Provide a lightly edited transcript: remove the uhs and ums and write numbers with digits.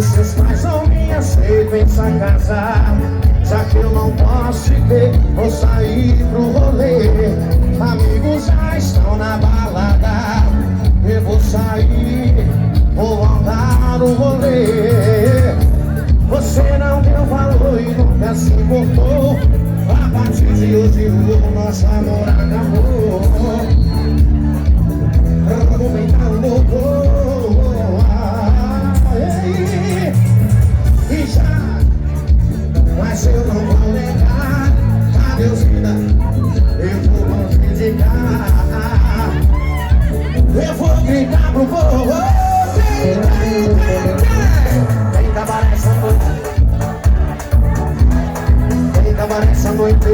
os seus pais não me aceitam em essa casa. Já que eu não posso te ver, vou sair pro rolê. Amigos já estão na balada, eu vou sair, vou andar no rolê. Você não deu valor e nunca se importou. A partir de hoje o nosso amor acabou. Argumentar mudou. E já, mas eu não vou negar. Adeus vida, eu vou criticar. Eu vou gritar pro povo. Tem cabaré essa noite. Tem cabaré essa noite.